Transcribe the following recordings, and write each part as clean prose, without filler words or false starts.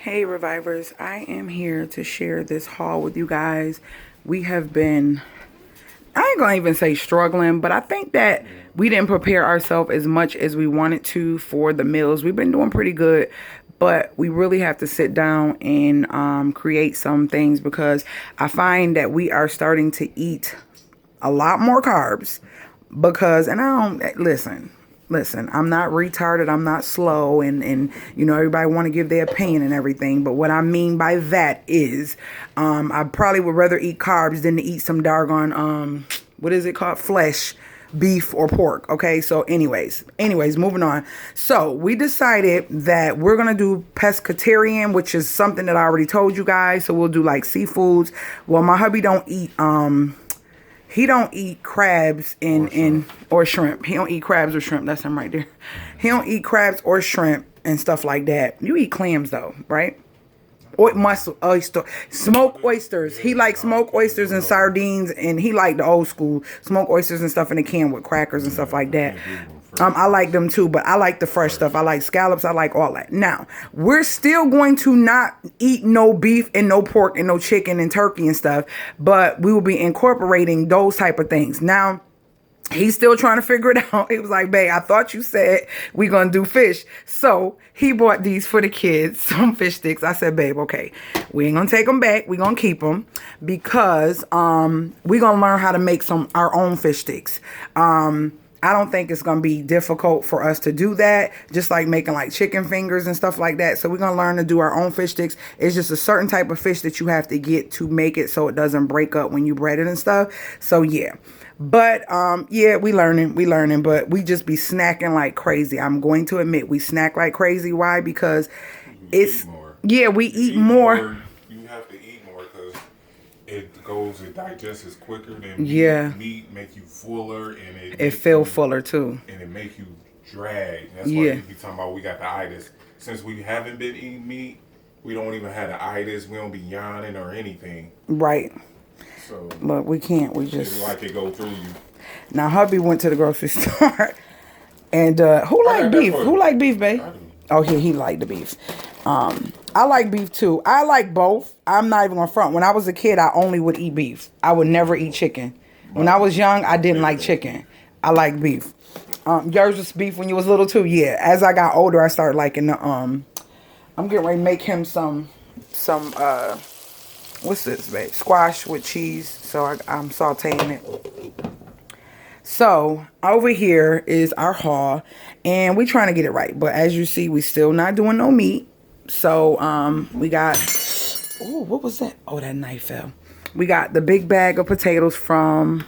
Hey Revivers, I am here to share this haul with you guys. We have been, I ain't gonna even say struggling, but I think that we didn't prepare ourselves as much as we wanted to for the meals. We've been doing pretty good, but we really have to sit down and create some things because I find that we are starting to eat a lot more carbs because, and I don't, listen, I'm not retarded, I'm not slow, and you know, everybody want to give their opinion and everything, but what I mean by that is I probably would rather eat carbs than to eat some doggone what is it called, flesh, beef or pork. Okay, so anyways, moving on. So we decided that we're gonna do pescatarian, which is something that I already told you guys. So we'll do like seafoods. Well, my hubby don't eat he don't eat crabs or shrimp. He don't eat crabs or shrimp. That's him right there. He don't eat crabs or shrimp and stuff like that. You eat clams though, right? Smoked oysters. He likes smoked oysters and sardines, and he like the old school smoked oysters and stuff in a can with crackers and stuff like that. I like them too, but I like the fresh stuff. I like scallops. I like all that. Now, we're still going to not eat no beef and no pork and no chicken and turkey and stuff, but we will be incorporating those type of things. Now, he's still trying to figure it out. He was like, babe, I thought you said we gonna do fish. So he bought these for the kids, some fish sticks. I said, babe, okay, we ain't gonna take them back. We gonna keep them because we gonna learn how to make our own fish sticks. I don't think it's going to be difficult for us to do that, just like making like chicken fingers and stuff like that. So we're going to learn to do our own fish sticks. It's just a certain type of fish that you have to get to make it so it doesn't break up when you bread it and stuff. So yeah. But yeah, we learning, but we just be snacking like crazy. I'm going to admit we snack like crazy. Why? Because we eat more. It digests quicker than meat, make you fuller, and it feel fuller too, and it make you drag. That's why you be talking about we got the itis. Since we haven't been eating meat, we don't even have the itis. We don't be yawning or anything. Right. So, but we can't. We just it's like it go through you. Now, hubby went to the grocery store, and who like beef? Who like beef, babe? Oh, he liked the beef. I like beef too. I like both. I'm not even gonna front. When I was a kid, I only would eat beef. I would never eat chicken. When I was young, I didn't like chicken. I like beef. Yours was beef when you was little too? Yeah. As I got older, I started liking the I'm getting ready to make him some what's this, babe? Squash with cheese. So I'm sauteing it. So over here is our haul, and we trying to get it right. But as you see, we still not doing no meat. So we got, oh, what was that? Oh, that knife fell. We got the big bag of potatoes from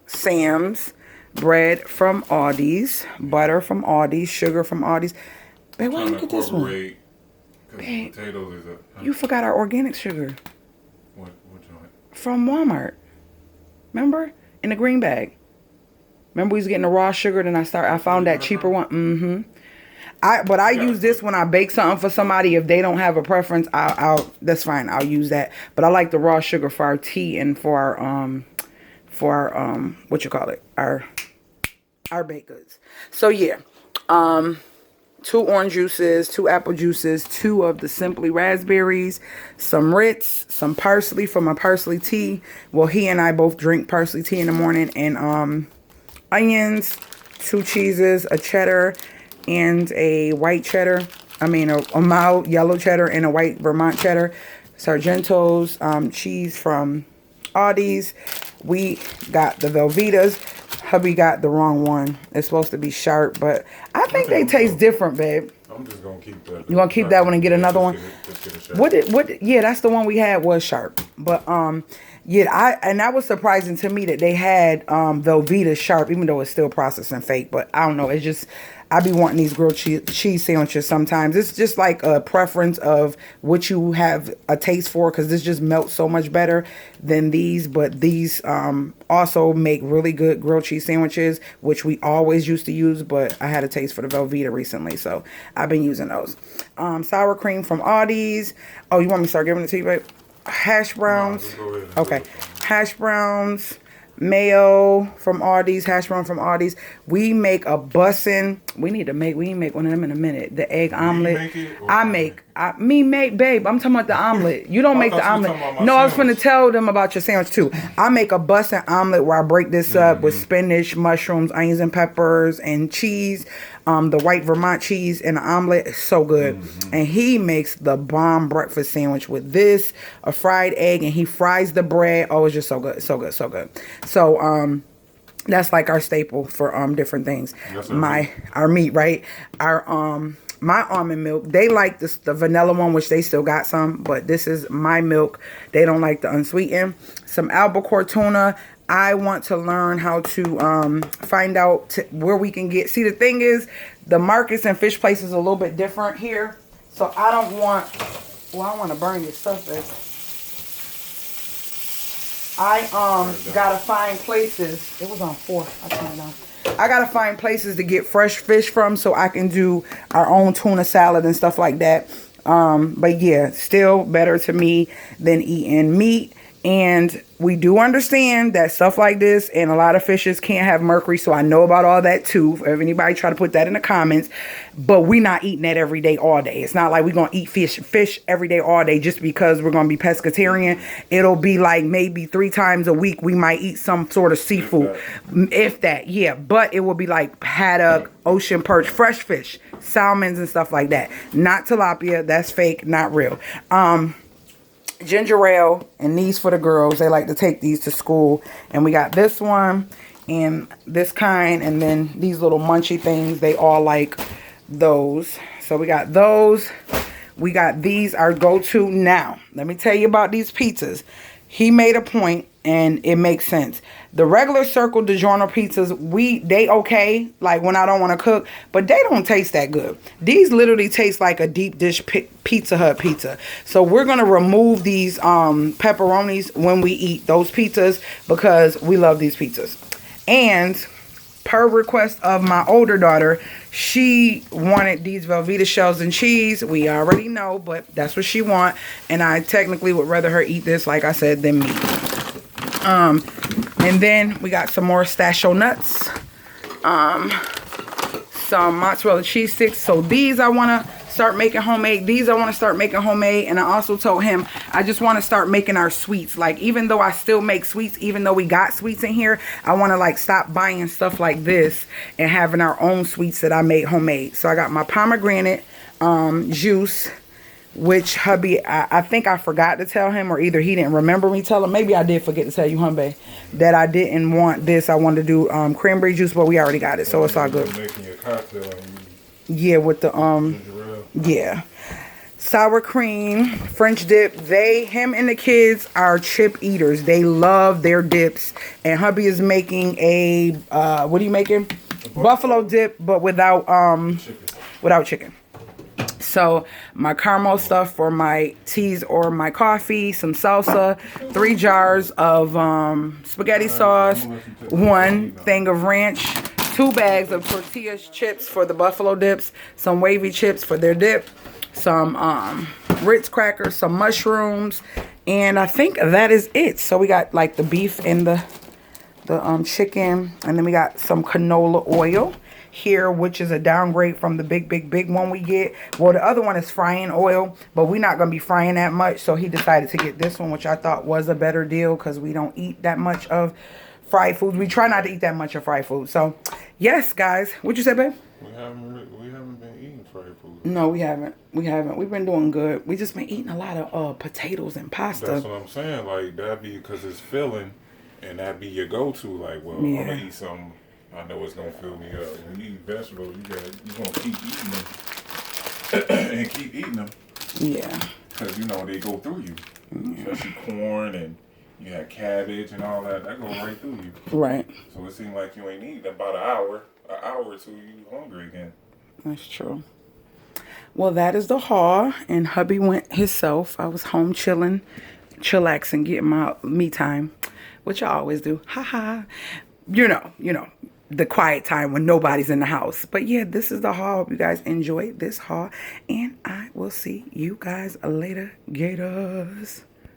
Sam's, bread from Aldi's, butter from Aldi's, sugar from Aldi's. Babe, why did you get this one? Babe, potatoes is you forgot our organic sugar. What joint? From Walmart. Remember? In the green bag. Remember we was getting the raw sugar, then I found that cheaper one. Mm-hmm. I use this when I bake something for somebody. If they don't have a preference, I'll that's fine. I'll use that. But I like the raw sugar for our tea and for our what you call it? Our baked goods. So yeah. 2 orange juices, 2 apple juices, 2 of the Simply raspberries, some Ritz, some parsley for my parsley tea. Well, he and I both drink parsley tea in the morning, and onions, 2 cheeses, a cheddar, and a white cheddar. I mean, a mild yellow cheddar and a white Vermont cheddar. Sargento's cheese from Aldi's. We got the Velveeta's. Hubby got the wrong one. It's supposed to be sharp, but I think they taste different, babe. I'm just gonna keep that. You gonna keep that one and get another one? Yeah, that's the one we had was sharp. But yeah, and that was surprising to me that they had Velveeta sharp, even though it's still processed and fake. But I don't know. It's just I be wanting these grilled cheese sandwiches sometimes. It's just like a preference of what you have a taste for, because this just melts so much better than these. But these also make really good grilled cheese sandwiches, which we always used to use. But I had a taste for the Velveeta recently, so I've been using those. Sour cream from Aldi's. Oh, you want me to start giving it to you, babe? Hash browns. Okay. Hash browns. Mayo from Aldi's, hash brown from Aldi's. We make a bussin'. We need to make one of them in a minute. The egg omelet. I make Babe, I'm talking about the omelet. You don't make the omelet. No, I was finna tell them about your sandwich too. I make a bussin' omelet where I break this up with spinach, mushrooms, onions and peppers, and cheese. The white Vermont cheese and the omelet is so good. And he makes the bomb breakfast sandwich with this, a fried egg, and he fries the bread. Oh, it's just so good, so good, so good. So that's like our staple for different things. Our meat, right? Our my almond milk, they like this, the vanilla one, which they still got some, but this is my milk. They don't like the unsweetened. Some albacore tuna. I want to learn how to find out where we can get. See, the thing is, the markets and fish places are a little bit different here. So I don't want, well, I want to burn your stuff, babe. I gotta find places. It was on 4. I turned it on. I gotta find places to get fresh fish from so I can do our own tuna salad and stuff like that. But yeah, still better to me than eating meat. And we do understand that stuff like this and a lot of fishes can't have mercury. So I know about all that too. If anybody try to put that in the comments. But we're not eating that every day, all day. It's not like we're going to eat fish every day, all day just because we're going to be pescatarian. It'll be like maybe 3 times a week we might eat some sort of seafood. If that, yeah. But it will be like haddock, ocean perch, fresh fish, salmons and stuff like that. Not tilapia. That's fake, not real. Ginger ale, and these for the girls. They like to take these to school. And we got this one and this kind, and then these little munchy things. They all like those. So we got those. We got these, our go-to. Now, let me tell you about these pizzas. He made a point, and it makes sense. The regular Circle DiGiorno pizzas, they okay, like when I don't want to cook, but they don't taste that good. These literally taste like a deep dish Pizza Hut pizza. So we're going to remove these pepperonis when we eat those pizzas because we love these pizzas. And per request of my older daughter, she wanted these Velveeta shells and cheese. We already know, but that's what she want. And I technically would rather her eat this, like I said, than me. And then we got some more pistachio nuts. Some mozzarella cheese sticks. So these I want to start making homemade. These I want to start making homemade. And I also told him I just want to start making our sweets. Like, even though I still make sweets, even though we got sweets in here, I want to like stop buying stuff like this and having our own sweets that I made homemade. So I got my pomegranate juice, which hubby, I think I forgot to tell him, or either he didn't remember me telling. Maybe I did forget to tell you, hubby, that I didn't want this. I wanted to do cranberry juice, but we already got it, so it's all good. Making your cocktail and yeah, with the yeah, sour cream, French dip. Him and the kids are chip eaters. They love their dips. And hubby is making a what are you making? Buffalo dip, but without chicken. So my caramel stuff for my teas or my coffee, some salsa, 3 jars of spaghetti sauce, 1 thing of ranch, 2 bags of tortilla chips for the buffalo dips, some wavy chips for their dip, some Ritz crackers, some mushrooms, and I think that is it. So we got like the beef and the chicken, and then we got some canola oil here, which is a downgrade from the big one we get. Well, the other one is frying oil, but we're not gonna be frying that much, so he decided to get this one, which I thought was a better deal because we don't eat that much of fried foods. We try not to eat that much of fried food. So yes, guys, what'd you say, babe? We haven't been eating fried food. No, we haven't. We've been doing good. We just been eating a lot of potatoes and pasta. That's what I'm saying. Like, that be because it's filling, and that be your go-to. Like, well, yeah. I'm gonna eat something I know it's gonna fill me up. When you eat vegetables, you gonna keep eating them and keep eating them. Yeah. Because they go through you, especially corn, and you had cabbage and all that. That go right through you. Right. So it seemed like you ain't eating about an hour or two. You hungry again. That's true. Well, that is the haul, and hubby went himself. I was home chilling, chillaxing, getting my me time, which I always do. Ha ha. You know. The quiet time when nobody's in the house. But yeah, this is the haul. Hope you guys enjoyed this haul. And I will see you guys later, Gators.